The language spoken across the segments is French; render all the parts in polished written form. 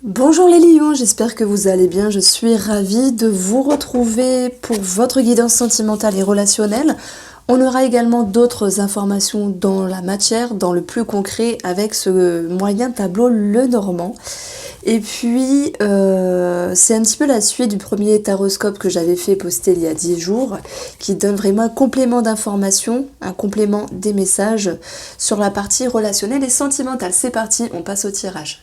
Bonjour les lions, j'espère que vous allez bien. Je suis ravie de vous retrouver pour votre guidance sentimentale et relationnelle. On aura également d'autres informations dans la matière, dans le plus concret avec ce moyen tableau Lenormand. Et puis, c'est un petit peu la suite du premier taroscope que j'avais fait poster il y a 10 jours, qui donne vraiment un complément d'informations, un complément des messages sur la partie relationnelle et sentimentale. C'est parti, on passe au tirage.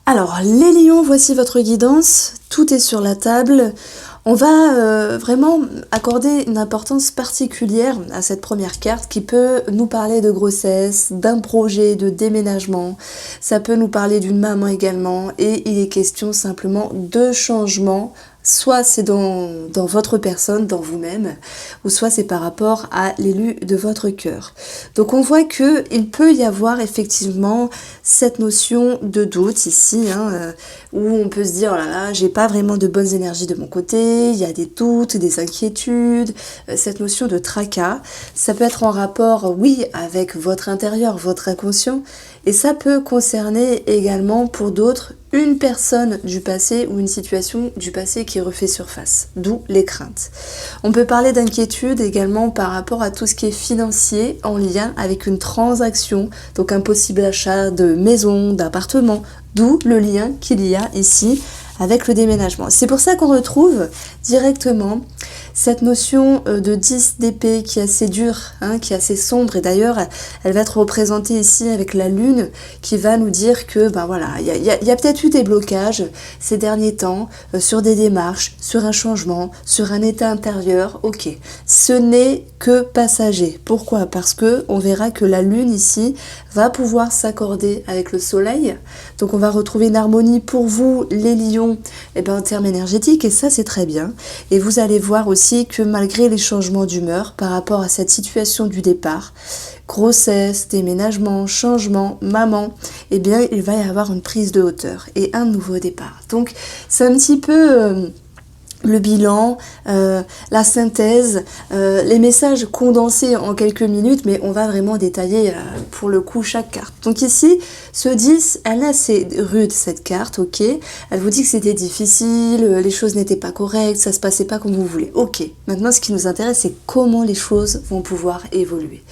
Alors, les lions, voici votre guidance. Tout est sur la table. On va vraiment accorder une importance particulière à cette première carte qui peut nous parler de grossesse, d'un projet de déménagement. Ça peut nous parler d'une maman également. Et il est question simplement de changement. Soit c'est dans votre personne, dans vous-même, ou soit c'est par rapport à l'élu de votre cœur. Donc on voit qu'il peut y avoir effectivement cette notion de doute ici, où on peut se dire, oh là là, j'ai pas vraiment de bonnes énergies de mon côté, il y a des doutes, des inquiétudes, cette notion de tracas. Ça peut être en rapport, oui, avec votre intérieur, votre inconscient, et ça peut concerner également pour d'autres une personne du passé ou une situation du passé qui refait surface, d'où les craintes. On peut parler d'inquiétude également par rapport à tout ce qui est financier en lien avec une transaction, donc un possible achat de maison, d'appartement, d'où le lien qu'il y a ici avec le déménagement. C'est pour ça qu'on retrouve directement cette notion de 10 d'épée qui est assez dure, qui est assez sombre, et d'ailleurs elle va être représentée ici avec la lune qui va nous dire que ben voilà, il y a peut-être eu des blocages ces derniers temps sur des démarches, sur un changement, sur un état intérieur. Ok, ce n'est que passager. Pourquoi? Parce que on verra que la lune ici va pouvoir s'accorder avec le soleil, donc on va retrouver une harmonie pour vous les lions en termes énergétiques, et ça c'est très bien. Et vous allez voir aussi que malgré les changements d'humeur par rapport à cette situation du départ, grossesse, déménagement, changement, maman, il va y avoir une prise de hauteur et un nouveau départ. Donc c'est un petit peu le bilan, la synthèse, les messages condensés en quelques minutes, mais on va vraiment détailler pour le coup chaque carte. Donc ici, ce 10, elle est assez rude cette carte, ok. Elle vous dit que c'était difficile, les choses n'étaient pas correctes, ça se passait pas comme vous voulez. Ok, maintenant ce qui nous intéresse, c'est comment les choses vont pouvoir évoluer.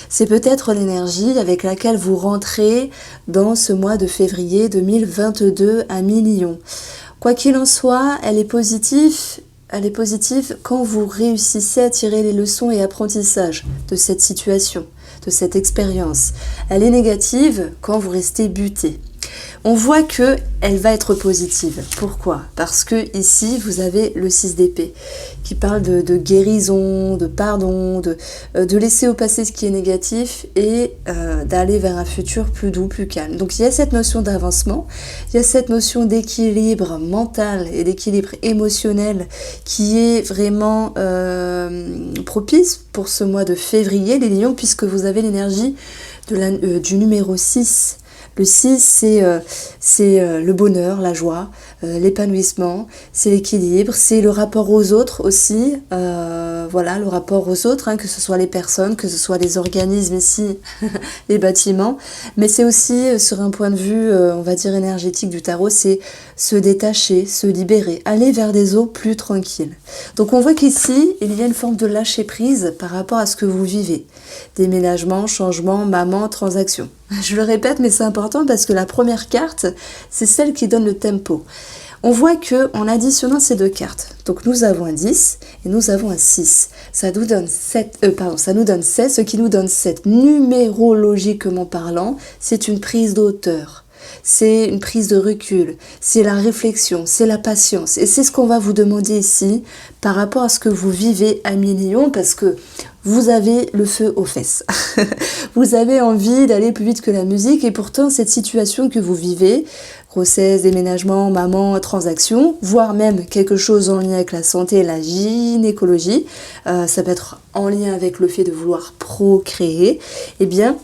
C'est peut-être l'énergie avec laquelle vous rentrez dans ce mois de février 2022 à mi-lion. Quoi qu'il en soit, elle est positive quand vous réussissez à tirer les leçons et apprentissages de cette situation, de cette expérience. Elle est négative quand vous restez buté. On voit que elle va être positive. Pourquoi? Parce que ici, vous avez le 6 d'épée qui parle de guérison, de pardon, de laisser au passé ce qui est négatif et d'aller vers un futur plus doux, plus calme. Donc il y a cette notion d'avancement, il y a cette notion d'équilibre mental et d'équilibre émotionnel qui est vraiment propice pour ce mois de février, les lions, puisque vous avez l'énergie du numéro 6. Le 6, c'est le bonheur, la joie, l'épanouissement, c'est l'équilibre, c'est le rapport aux autres aussi, voilà, le rapport aux autres, que ce soit les personnes, que ce soit les organismes ici, les bâtiments, mais c'est aussi sur un point de vue, on va dire énergétique du tarot, c'est se détacher, se libérer, aller vers des eaux plus tranquilles. Donc on voit qu'ici, il y a une forme de lâcher prise par rapport à ce que vous vivez. Déménagement, changement, maman, transaction. Je le répète, mais c'est important parce que la première carte, c'est celle qui donne le tempo. On voit que en additionnant ces deux cartes, donc nous avons un 10 et nous avons un 6. Ça nous donne 7, ça nous donne 16, ce qui nous donne 7. Numérologiquement parlant, c'est une prise de hauteur. C'est une prise de recul, c'est la réflexion, c'est la patience. Et c'est ce qu'on va vous demander ici par rapport à ce que vous vivez à mi-lion, parce que vous avez le feu aux fesses. Vous avez envie d'aller plus vite que la musique, et pourtant cette situation que vous vivez, grossesse, déménagement, maman, transaction, voire même quelque chose en lien avec la santé et la gynécologie, ça peut être en lien avec le fait de vouloir procréer, eh bien,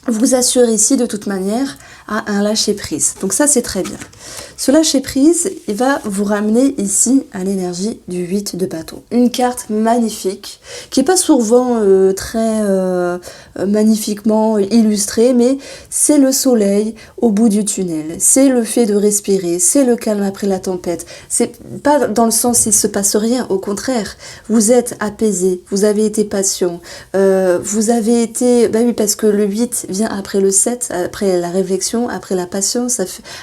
vous assure ici de toute manière à un lâcher-prise. Donc ça, c'est très bien. Ce lâcher-prise, il va vous ramener ici à l'énergie du 8 de bâton. Une carte magnifique, qui n'est pas souvent très magnifiquement illustrée, mais c'est le soleil au bout du tunnel. C'est le fait de respirer, c'est le calme après la tempête. C'est pas dans le sens il se passe rien, au contraire. Vous êtes apaisé, vous avez été patient, vous avez été... oui, parce que le 8 vient après le 7, après la réflexion, après la patience,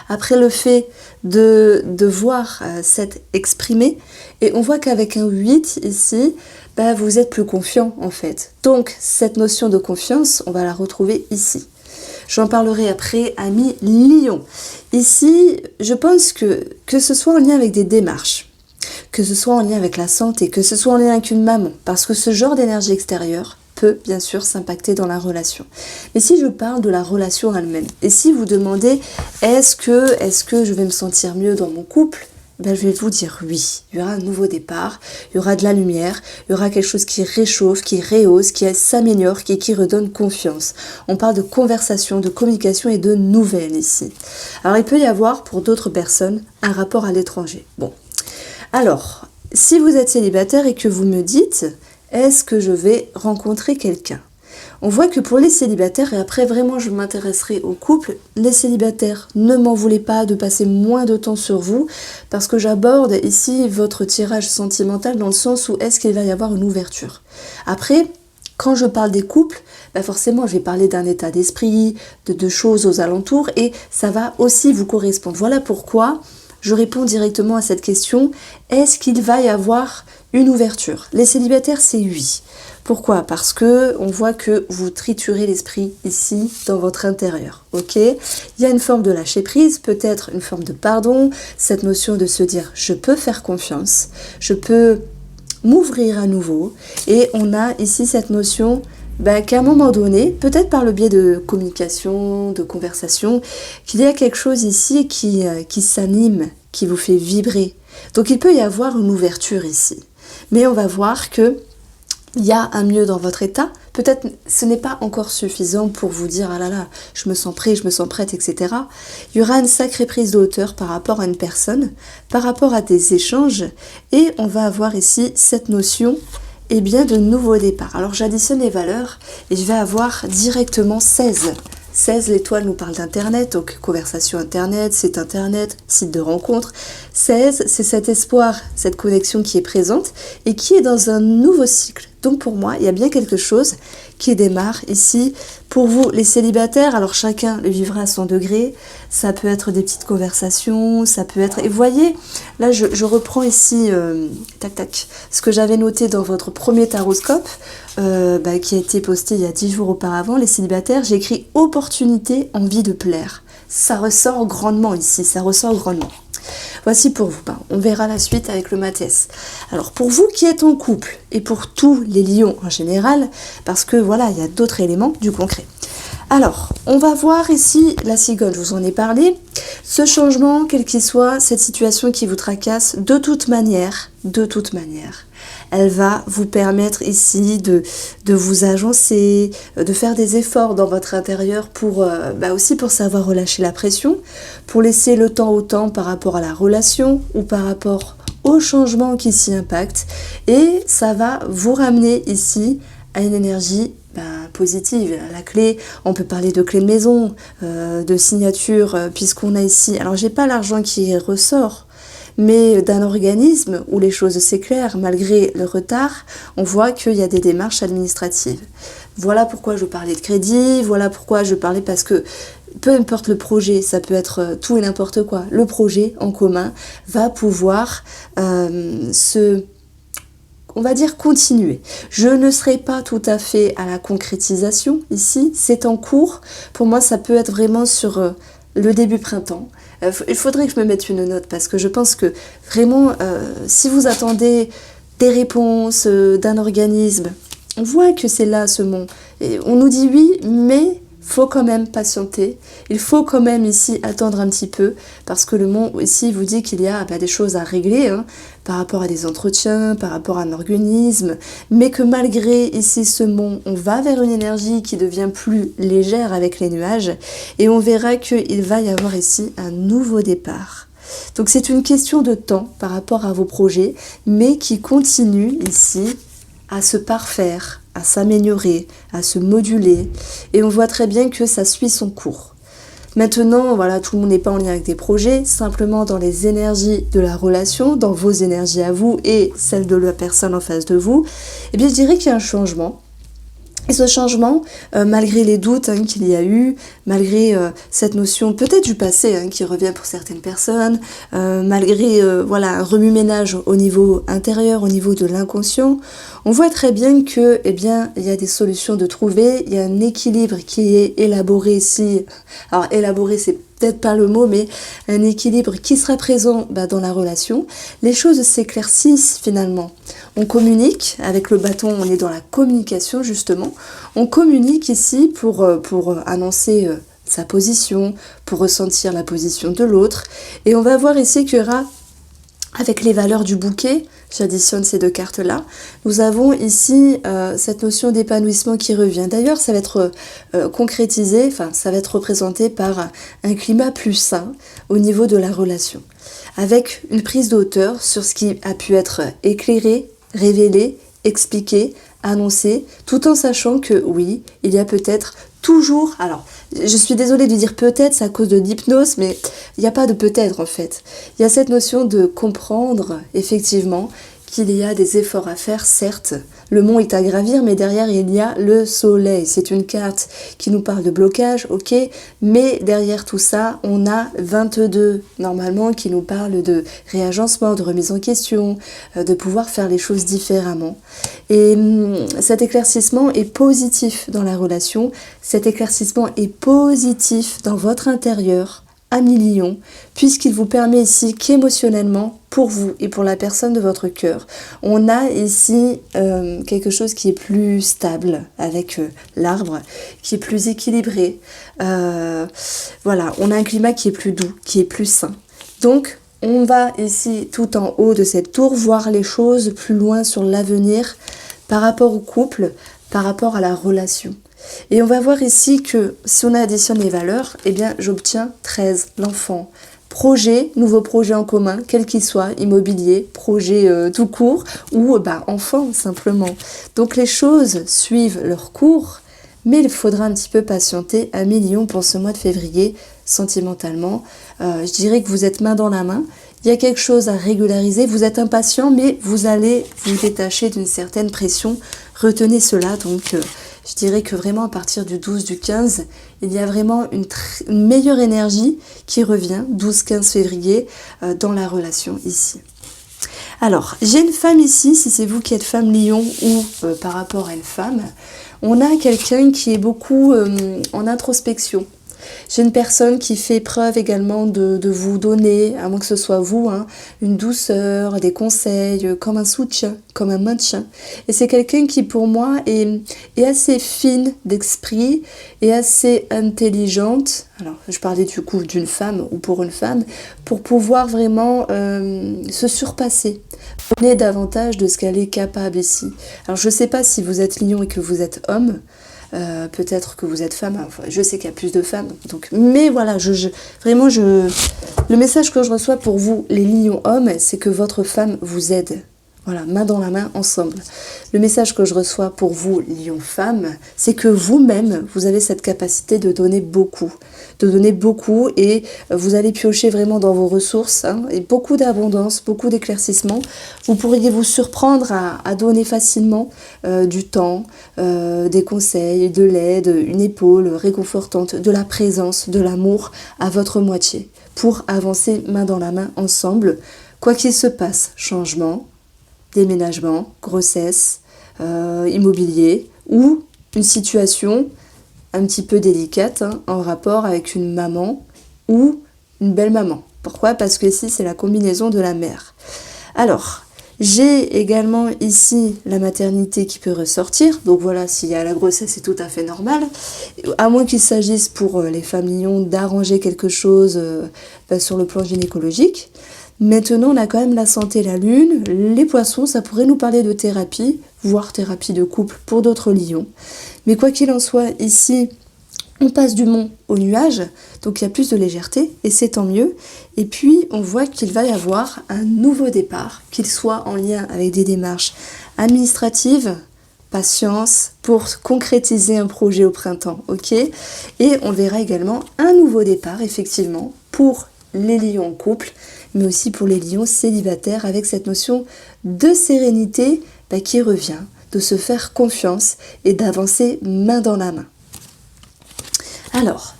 après le fait de voir 7 exprimé. Et on voit qu'avec un 8 ici, vous êtes plus confiant en fait. Donc cette notion de confiance, on va la retrouver ici. J'en parlerai après, ami Lion. Ici, je pense que ce soit en lien avec des démarches, que ce soit en lien avec la santé, que ce soit en lien avec une maman, parce que ce genre d'énergie extérieure peut bien sûr s'impacter dans la relation. Mais si je parle de la relation elle-même, et si vous demandez est-ce que je vais me sentir mieux dans mon couple, je vais vous dire oui. Il y aura un nouveau départ, il y aura de la lumière, il y aura quelque chose qui réchauffe, qui rehausse, qui s'améliore, qui redonne confiance. On parle de conversation, de communication et de nouvelles ici. Alors il peut y avoir pour d'autres personnes un rapport à l'étranger. Bon, alors si vous êtes célibataire et que vous me dites est-ce que je vais rencontrer quelqu'un? On voit que pour les célibataires, et après vraiment je m'intéresserai au couple, les célibataires, ne m'en voulez pas de passer moins de temps sur vous, parce que j'aborde ici votre tirage sentimental dans le sens où est-ce qu'il va y avoir une ouverture. Après, quand je parle des couples, forcément je vais parler d'un état d'esprit, de choses aux alentours, et ça va aussi vous correspondre. Voilà pourquoi je réponds directement à cette question, est-ce qu'il va y avoir une ouverture? Les célibataires, c'est oui. Pourquoi? Parce que on voit que vous triturez l'esprit ici, dans votre intérieur. Ok? Il y a une forme de lâcher prise, peut-être une forme de pardon, cette notion de se dire je peux faire confiance, je peux m'ouvrir à nouveau. Et on a ici cette notion qu'à un moment donné, peut-être par le biais de communication, de conversation, qu'il y a quelque chose ici qui s'anime, qui vous fait vibrer. Donc il peut y avoir une ouverture ici. Mais on va voir que il y a un mieux dans votre état. Peut-être ce n'est pas encore suffisant pour vous dire ah là là, je me sens prêt, je me sens prête, etc. Il y aura une sacrée prise de hauteur par rapport à une personne, par rapport à des échanges, et on va avoir ici cette notion de nouveau départ. Alors j'additionne les valeurs et je vais avoir directement 16. 16, l'étoile nous parle d'internet, donc conversation internet, site internet, site de rencontre. 16, c'est cet espoir, cette connexion qui est présente et qui est dans un nouveau cycle. Donc pour moi, il y a bien quelque chose qui démarre ici. Pour vous, les célibataires, alors chacun le vivra à son degré. Ça peut être des petites conversations, ça peut être... Et vous voyez, là je reprends ici, ce que j'avais noté dans votre premier taroscope, qui a été posté il y a 10 jours auparavant, les célibataires, j'ai écrit opportunité, envie de plaire. Ça ressort grandement ici, ça ressort grandement. Voici pour vous, on verra la suite avec le Matès. Alors pour vous qui êtes en couple, et pour tous les lions en général, parce que voilà, il y a d'autres éléments du concret. Alors, on va voir ici la cigogne, je vous en ai parlé. Ce changement, quel qu'il soit, cette situation qui vous tracasse, de toute manière, elle va vous permettre ici de vous agencer, de faire des efforts dans votre intérieur pour aussi pour savoir relâcher la pression, pour laisser le temps au temps par rapport à la relation ou par rapport au changement qui s'y impacte. Et ça va vous ramener ici à une énergie positive. La clé, on peut parler de clé de maison, de signature, puisqu'on a ici, alors j'ai pas l'argent qui ressort, mais d'un organisme où les choses s'éclairent malgré le retard, on voit qu'il y a des démarches administratives. Voilà pourquoi je parlais de crédit, voilà pourquoi je parlais, parce que peu importe le projet, ça peut être tout et n'importe quoi, le projet en commun va pouvoir on va dire continuer. Je ne serai pas tout à fait à la concrétisation ici, c'est en cours. Pour moi, ça peut être vraiment sur le début printemps. Il faudrait que je me mette une note parce que je pense que vraiment, si vous attendez des réponses d'un organisme, on voit que c'est là ce mot. Et on nous dit oui, mais faut quand même patienter, il faut quand même ici attendre un petit peu, parce que le monde ici vous dit qu'il y a des choses à régler, hein, par rapport à des entretiens, par rapport à un organisme, mais que malgré ici ce mont, on va vers une énergie qui devient plus légère avec les nuages, et on verra qu'il va y avoir ici un nouveau départ. Donc c'est une question de temps par rapport à vos projets, mais qui continue ici à se parfaire, à s'améliorer, à se moduler. Et on voit très bien que ça suit son cours. Maintenant, voilà, tout le monde n'est pas en lien avec des projets, simplement dans les énergies de la relation, dans vos énergies à vous et celles de la personne en face de vous, eh bien je dirais qu'il y a un changement. Et ce changement, malgré les doutes qu'il y a eu, malgré cette notion peut-être du passé qui revient pour certaines personnes, malgré un remue-ménage au niveau intérieur, au niveau de l'inconscient, on voit très bien que, il y a des solutions de trouver, il y a un équilibre qui est élaboré ici. Alors élaboré, c'est peut-être pas le mot, mais un équilibre qui sera présent dans la relation. Les choses s'éclaircissent finalement. On communique, avec le bâton, on est dans la communication justement. On communique ici pour annoncer sa position, pour ressentir la position de l'autre. Et on va voir ici qu'il y aura, avec les valeurs du bouquet, j'additionne ces deux cartes-là, nous avons ici cette notion d'épanouissement qui revient. D'ailleurs, ça va être concrétisé, ça va être représenté par un climat plus sain au niveau de la relation, avec une prise de hauteur sur ce qui a pu être éclairé, révélé, expliqué, annoncé, tout en sachant que oui, il y a peut-être toujours, alors je suis désolée de dire peut-être, c'est à cause de l'hypnose, mais il n'y a pas de peut-être en fait. Il y a cette notion de comprendre effectivement qu'il y a des efforts à faire, certes. Le mont est à gravir, mais derrière il y a le soleil. C'est une carte qui nous parle de blocage, ok, mais derrière tout ça, on a 22 normalement qui nous parlent de réagencement, de remise en question, de pouvoir faire les choses différemment. Et cet éclaircissement est positif dans la relation, cet éclaircissement est positif dans votre intérieur, à millions, puisqu'il vous permet ici qu'émotionnellement, pour vous et pour la personne de votre cœur, on a ici quelque chose qui est plus stable avec l'arbre, qui est plus équilibré. Voilà, on a un climat qui est plus doux, qui est plus sain. Donc, on va ici, tout en haut de cette tour, voir les choses plus loin sur l'avenir par rapport au couple, par rapport à la relation. Et on va voir ici que si on additionne les valeurs, j'obtiens 13, l'enfant. Projet, nouveau projet en commun, quel qu'il soit, immobilier, projet tout court, ou enfant simplement. Donc les choses suivent leur cours, mais il faudra un petit peu patienter 1 million pour ce mois de février, sentimentalement. Je dirais que vous êtes main dans la main. Il y a quelque chose à régulariser, vous êtes impatient, mais vous allez vous détacher d'une certaine pression. Retenez cela, donc je dirais que vraiment à partir du 12, du 15, il y a vraiment une meilleure énergie qui revient, 12-15 février, dans la relation ici. Alors, j'ai une femme ici, si c'est vous qui êtes femme lion ou par rapport à une femme, on a quelqu'un qui est beaucoup en introspection. J'ai une personne qui fait preuve également de vous donner, à moins que ce soit vous, une douceur, des conseils, comme un soutien, comme un maintien. Et c'est quelqu'un qui pour moi est assez fine d'esprit et assez intelligente. Alors je parlais du coup d'une femme ou pour une femme, pour pouvoir vraiment se surpasser, donner davantage de ce qu'elle est capable ici. Alors je ne sais pas si vous êtes lion et que vous êtes homme, peut-être que vous êtes femme, enfin, je sais qu'il y a plus de femmes, donc, mais voilà, le message que je reçois pour vous, les lions hommes, c'est que votre femme vous aide. Voilà, main dans la main, ensemble. Le message que je reçois pour vous, lion femme, c'est que vous-même, vous avez cette capacité de donner beaucoup et vous allez piocher vraiment dans vos ressources, et beaucoup d'abondance, beaucoup d'éclaircissement. Vous pourriez vous surprendre à donner facilement du temps, des conseils, de l'aide, une épaule réconfortante, de la présence, de l'amour à votre moitié pour avancer main dans la main ensemble, quoi qu'il se passe, changement, déménagement, grossesse, immobilier ou une situation un petit peu délicate en rapport avec une maman ou une belle-maman. Pourquoi ? Parce que ici, c'est la combinaison de la mère. Alors, J'ai également ici la maternité qui peut ressortir. Donc voilà, s'il y a la grossesse, c'est tout à fait normal. À moins qu'il s'agisse pour les femmes lions d'arranger quelque chose sur le plan gynécologique. Maintenant, on a quand même la santé, la lune. Les poissons, ça pourrait nous parler de thérapie, voire thérapie de couple pour d'autres lions. Mais quoi qu'il en soit, ici, on passe du mont au nuage, donc il y a plus de légèreté, et c'est tant mieux. Et puis, on voit qu'il va y avoir un nouveau départ, qu'il soit en lien avec des démarches administratives, patience, pour concrétiser un projet au printemps, ok? Et on verra également un nouveau départ, effectivement, pour les lions en couple, mais aussi pour les lions célibataires, avec cette notion de sérénité qui revient, de se faire confiance et d'avancer main dans la main. Alors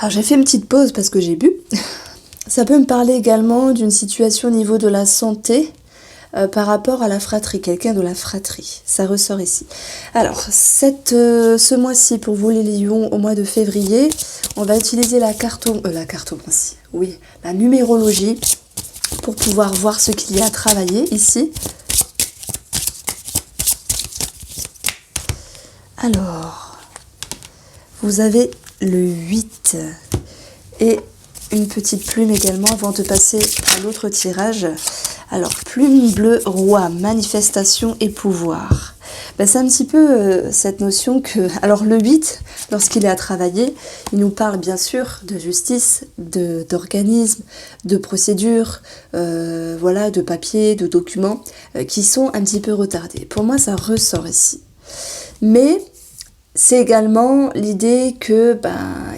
j'ai fait une petite pause parce que j'ai bu. Ça peut me parler également d'une situation au niveau de la santé par rapport à la fratrie, quelqu'un de la fratrie. Ça ressort ici. Alors, ce mois-ci, pour vous les lions, au mois de février, on va utiliser la cartomancie, oui, la numérologie, pour pouvoir voir ce qu'il y a à travailler ici. Alors, vous avez le 8 et une petite plume également avant de passer à l'autre tirage. Alors, plume bleue, roi, manifestation et pouvoir. C'est un petit peu cette notion que... Alors, le 8, lorsqu'il est à travailler, il nous parle bien sûr de justice, d'organismes, de procédures, de papiers, de documents qui sont un petit peu retardés. Pour moi, ça ressort ici. Mais c'est également l'idée que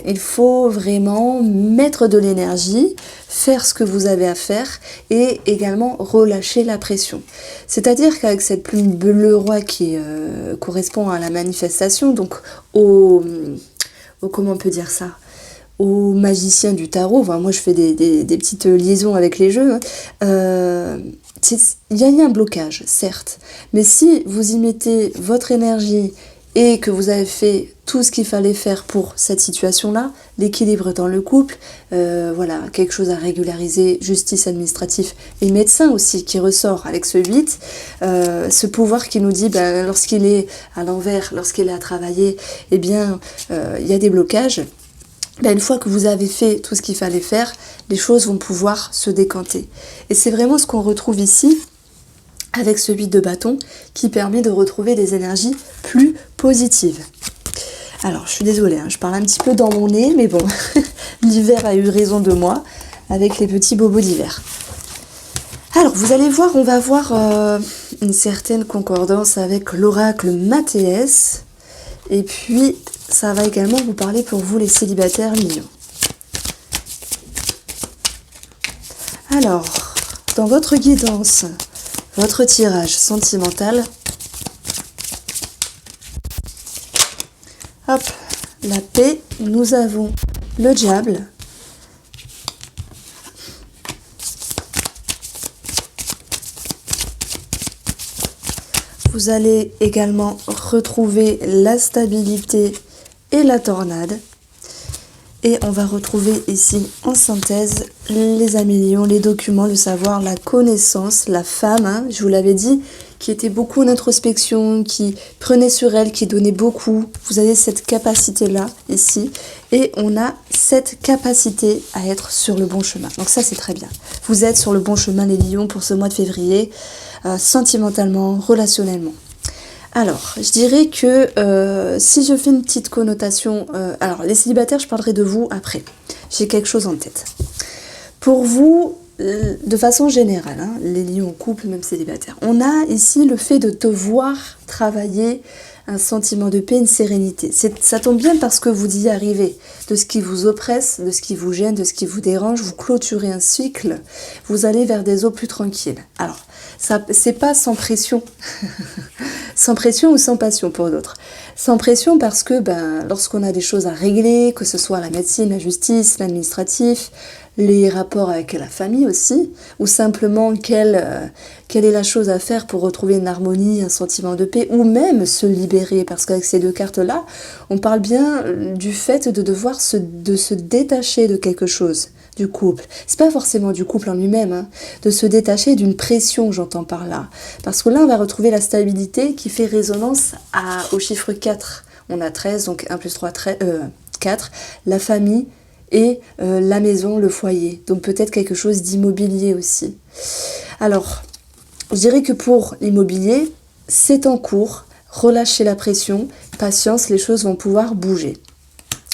il faut vraiment mettre de l'énergie, faire ce que vous avez à faire et également relâcher la pression. C'est-à-dire qu'avec cette plume bleu roi qui correspond à la manifestation, donc comment on peut dire ça, aux magiciens du tarot, moi je fais des petites liaisons avec les jeux, il y a un blocage, certes, mais si vous y mettez votre énergie et que vous avez fait tout ce qu'il fallait faire pour cette situation-là, l'équilibre dans le couple, quelque chose à régulariser, justice administrative et médecin aussi qui ressort avec ce 8, ce pouvoir qui nous dit lorsqu'il est à l'envers, lorsqu'il est à travailler, il y a des blocages. Une fois que vous avez fait tout ce qu'il fallait faire, les choses vont pouvoir se décanter. Et c'est vraiment ce qu'on retrouve ici, avec ce 8 de bâton, qui permet de retrouver des énergies plus positives. Alors, je suis désolée, je parle un petit peu dans mon nez, mais bon, l'hiver a eu raison de moi, avec les petits bobos d'hiver. Alors, vous allez voir, on va voir une certaine concordance avec l'oracle Mathéès, et puis, ça va également vous parler pour vous, les célibataires lions. Alors, dans votre guidance, votre tirage sentimental, hop, la paix, nous avons le diable, vous allez également retrouver la stabilité et la tornade. Et on va retrouver ici en synthèse les amis lions, les documents, le savoir, la connaissance, la femme, je vous l'avais dit, qui était beaucoup en introspection, qui prenait sur elle, qui donnait beaucoup. Vous avez cette capacité-là ici. Et on a cette capacité à être sur le bon chemin. Donc ça, c'est très bien. Vous êtes sur le bon chemin, les lions, pour ce mois de février, sentimentalement, relationnellement. Alors, je dirais que si je fais une petite connotation... alors, les célibataires, je parlerai de vous après. J'ai quelque chose en tête. Pour vous, de façon générale, les lions en couple, même célibataires, on a ici le fait de devoir travailler un sentiment de paix, une sérénité. Ça tombe bien parce que vous y arrivez. De ce qui vous oppresse, de ce qui vous gêne, de ce qui vous dérange, vous clôturez un cycle, vous allez vers des eaux plus tranquilles. Alors, ça, c'est pas sans pression. Sans pression ou sans passion pour d'autres. Sans pression parce que lorsqu'on a des choses à régler, que ce soit la médecine, la justice, l'administratif, les rapports avec la famille aussi, ou simplement quelle est la chose à faire pour retrouver une harmonie, un sentiment de paix, ou même se libérer, parce qu'avec ces deux cartes-là, on parle bien du fait de devoir se détacher de quelque chose, du couple. C'est pas forcément du couple en lui-même, hein, de se détacher d'une pression, j'entends par là. Parce que là, on va retrouver la stabilité qui fait résonance au chiffre 4. On a 13, donc 1 plus 3, 4, la famille et la maison, le foyer. Donc peut-être quelque chose d'immobilier aussi. Alors, je dirais que pour l'immobilier, c'est en cours, relâchez la pression, patience, les choses vont pouvoir bouger.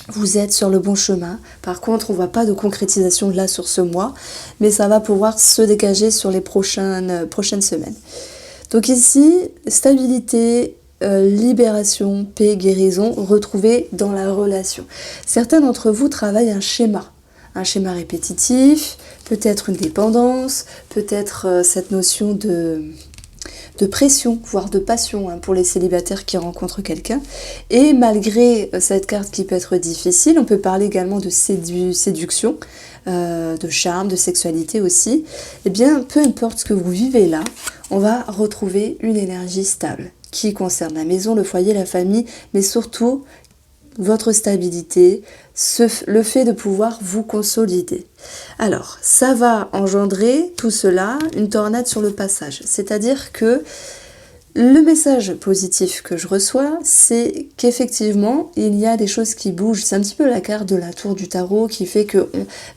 Vous êtes sur le bon chemin. Par contre, on ne voit pas de concrétisation là sur ce mois, mais ça va pouvoir se dégager sur les prochaines semaines. Donc ici, stabilité, libération, paix, guérison, retrouvée dans la relation. Certains d'entre vous travaillent un schéma répétitif, peut-être une dépendance, peut-être cette notion de pression, voire de passion, hein, pour les célibataires qui rencontrent quelqu'un. Et malgré cette carte qui peut être difficile, on peut parler également de séduction, de charme, de sexualité aussi. Eh bien, peu importe ce que vous vivez là, on va retrouver une énergie stable qui concerne la maison, le foyer, la famille, mais surtout votre stabilité, le fait de pouvoir vous consolider. Alors, ça va engendrer tout cela, une tornade sur le passage. C'est-à-dire que le message positif que je reçois, c'est qu'effectivement, il y a des choses qui bougent. C'est un petit peu la carte de la tour du tarot qui fait que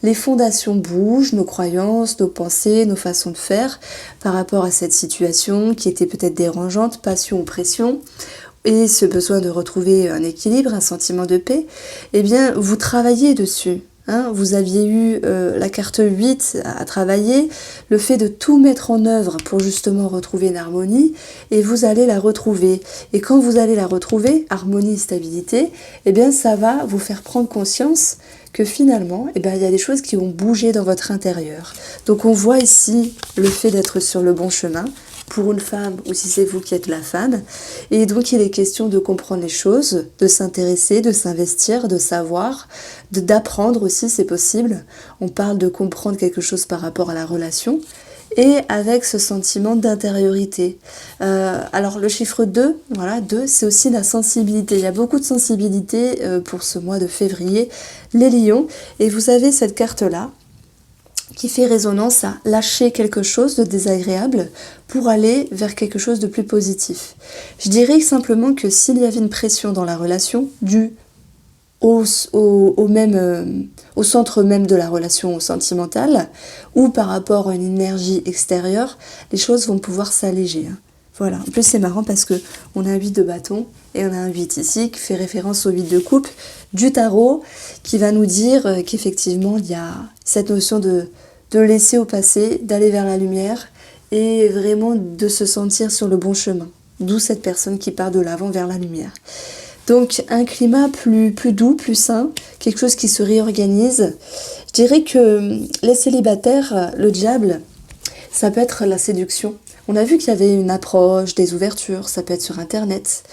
les fondations bougent, nos croyances, nos pensées, nos façons de faire par rapport à cette situation qui était peut-être dérangeante, passion ou pression, et ce besoin de retrouver un équilibre, un sentiment de paix, eh bien, vous travaillez dessus. Hein, vous aviez eu la carte 8 à travailler, le fait de tout mettre en œuvre pour justement retrouver une harmonie, et vous allez la retrouver. Et quand vous allez la retrouver, harmonie, stabilité, eh bien, ça va vous faire prendre conscience que finalement, eh bien, il y a des choses qui vont bouger dans votre intérieur. Donc on voit ici le fait d'être sur le bon chemin, pour une femme ou si c'est vous qui êtes la femme. Et donc il est question de comprendre les choses, de s'intéresser, de s'investir, de savoir, d'apprendre aussi, c'est possible. On parle de comprendre quelque chose par rapport à la relation et avec ce sentiment d'intériorité. Alors le chiffre 2, voilà, 2, c'est aussi la sensibilité. Il y a beaucoup de sensibilité pour ce mois de février, les lions. Et vous avez cette carte-là, qui fait résonance à lâcher quelque chose de désagréable pour aller vers quelque chose de plus positif. Je dirais simplement que s'il y avait une pression dans la relation, due au centre même de la relation sentimentale, ou par rapport à une énergie extérieure, les choses vont pouvoir s'alléger. Hein. Voilà. En plus, c'est marrant parce que on a un 8 de bâton et on a un 8 ici qui fait référence au 8 de coupe du tarot, qui va nous dire qu'effectivement, il y a cette notion de laisser au passé, d'aller vers la lumière et vraiment de se sentir sur le bon chemin. D'où cette personne qui part de l'avant vers la lumière. Donc un climat plus doux, plus sain, quelque chose qui se réorganise. Je dirais que les célibataires, le diable, ça peut être la séduction. On a vu qu'il y avait une approche, des ouvertures, ça peut être sur Internet.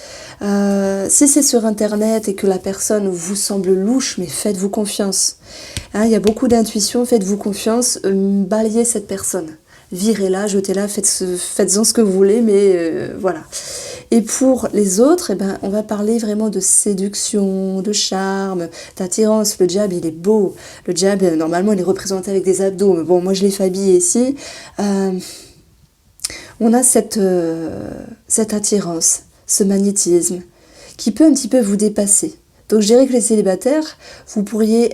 Si c'est sur Internet et que la personne vous semble louche, mais faites-vous confiance. Hein, il y a beaucoup d'intuition, faites-vous confiance, balayez cette personne. Virez-la, jetez-la, faites-en ce que vous voulez, mais voilà. Et pour les autres, eh ben, on va parler vraiment de séduction, de charme, d'attirance. Le diable, il est beau. Le diable, normalement, il est représenté avec des abdos. Mais bon, moi, je l'ai fait habiller ici. On a cette attirance, ce magnétisme, qui peut un petit peu vous dépasser. Donc je dirais que les célibataires, vous pourriez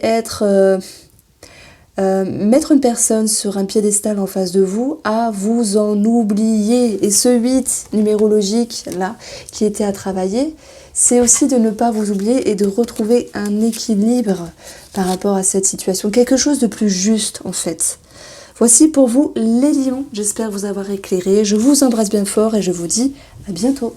mettre une personne sur un piédestal en face de vous, à vous en oublier. Et ce 8 numérologique là, qui était à travailler, c'est aussi de ne pas vous oublier et de retrouver un équilibre par rapport à cette situation. Quelque chose de plus juste en fait. Voici pour vous les lions, j'espère vous avoir éclairé, je vous embrasse bien fort et je vous dis à bientôt.